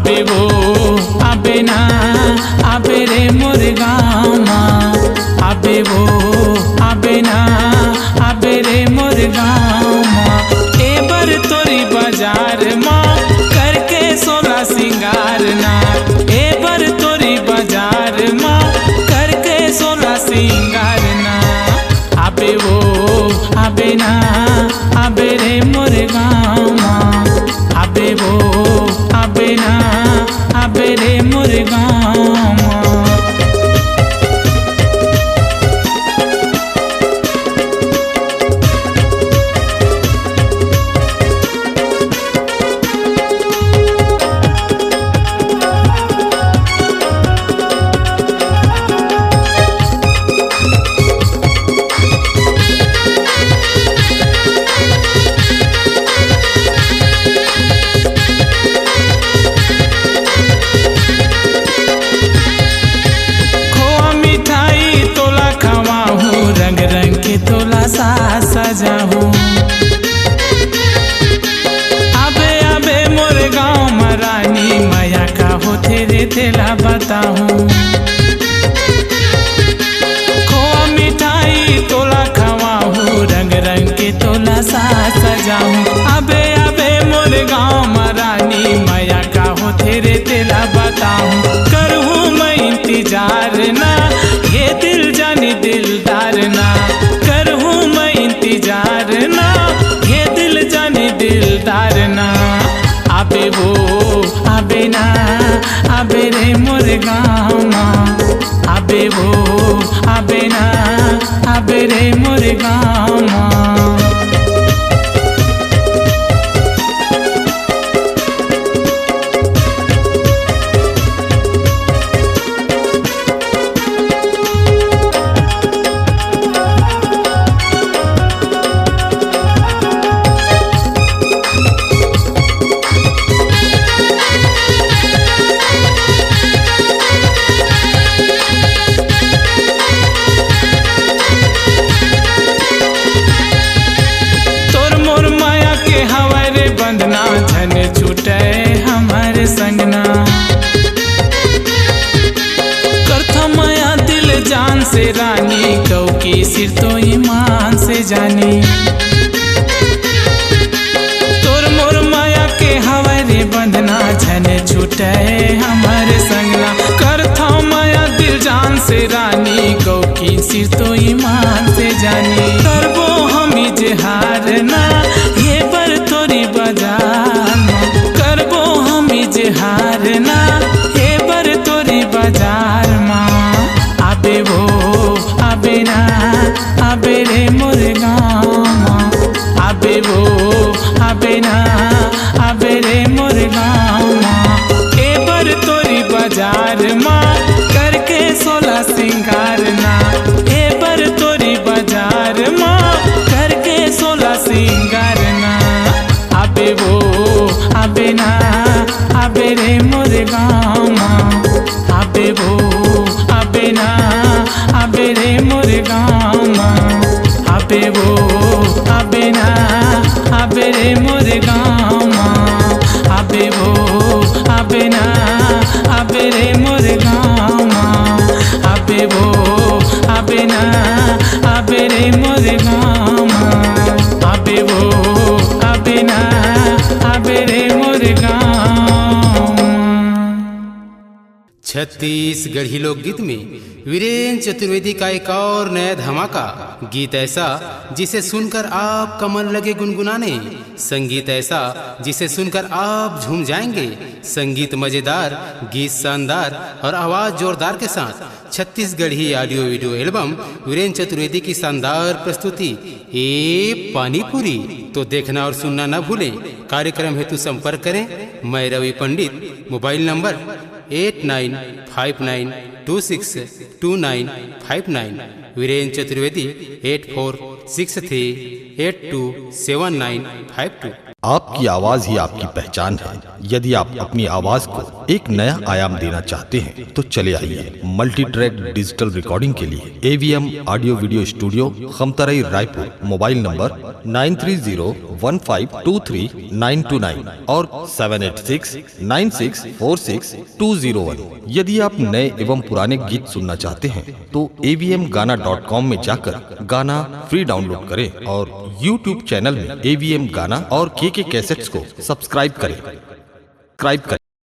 आबे वो आबे ना आबे रे मोर गाँव माँ, आबे वो आबे ना आबे रे मोर गाँव माँ। एबर तोरी बाजार माँ करके सोला सिंगार ना, एबर तोरी बाजार माँ करके सोला सिंगार ना। आबे वो आबे ना आबे रे मोर गाँव माँ, आबे वो आबे ना आबे रे मोर गाँव माँ। सजाहूँ आबे आबे मोर गाँव में रानी माया का हो तेरे तेला बताहूँ। खोआ मिठाई तोला खवाहूँ रंग रंग के तोला सा सजाहूँ। आबे आबे मोर गाँव में रानी माया का हो तेरे तेला बताहूँ। करूँ मैं इंतजार ना ये दिल जानी दिलदार ना, करूँ मैं इंतजार ना ये दिल जानी दिलदार ना। आबे वो आबे ना आबे रे मोर गाँव माँ, आबे वो आबे ना आबे रे मोर गाँव माँ। छूटे हमारे संगना करथा माया दिल जान से रानी, कौ की सिर तो ईमान से जानी। तोर मोर माया के हवारे बंधना छने छूटे हमारे संगना। करथा माया दिल जान से रानी, कौ की सिर तो ईमान से जानी। करबो हम इजहार ना ये पर तोरी बाजार, करबो हम इजहार ना ये बर तोरी बाजार माँ। आबे वो आबे ना आबे रे मोर गाँव माँ, आबे वो आबे ना आबे रे मोर गाँव माँ। ए बर तोरी बाजार माँ करके सोला सिंगार ना, ए बर तोरी बाजार माँ करके सोला सिंगार ना। आबे वो आबे ना आबे रे मोर गाँव माँ, आबे वो आबे ना आबे रे मोर गाँव माँ। आबे वो आबे ना आबे रे मोर गाँव माँ, आबे वो आबे ना आबे रे मोर गाँव माँ। आबे वो आबे ना आबे रे मोर गाँव माँ, आबे वो आबे ना आबे रे मोर गाँव। छत्तीसगढ़ी लोकगीत में वीरेंद्र चतुर्वेदी का एक और नया धमाका गीत ऐसा जिसे सुनकर आप कमर लगे गुनगुनाने, संगीत ऐसा जिसे सुनकर आप झूम जाएंगे। संगीत मजेदार, गीत शानदार और आवाज जोरदार के साथ Chhattisgarhi audio video album Virendra Chaturvedi की शानदार प्रस्तुति ए पानीपुरी। तो देखना और सुनना न भूलें। कार्यक्रम हेतु संपर्क करें मैं रवि पंडित, मोबाइल नंबर 8959262959, वीरेंद्र चतुर्वेदी 8463827952। आपकी आवाज ही आपकी पहचान है। यदि आप अपनी आवाज को एक नया आयाम देना चाहते हैं तो चले आइए मल्टी ट्रैक डिजिटल रिकॉर्डिंग के लिए AVM audio video studio Khamtarai Raipur. Mobile number 9301523929 और 7869646201। यदि आप नए एवं पुराने गीत सुनना चाहते हैं तो avmgana.com में जाकर गाना फ्री डाउनलोड करें और YouTube चैनल में AVM गाना और KK कैसेट्स को सब्सक्राइब करें।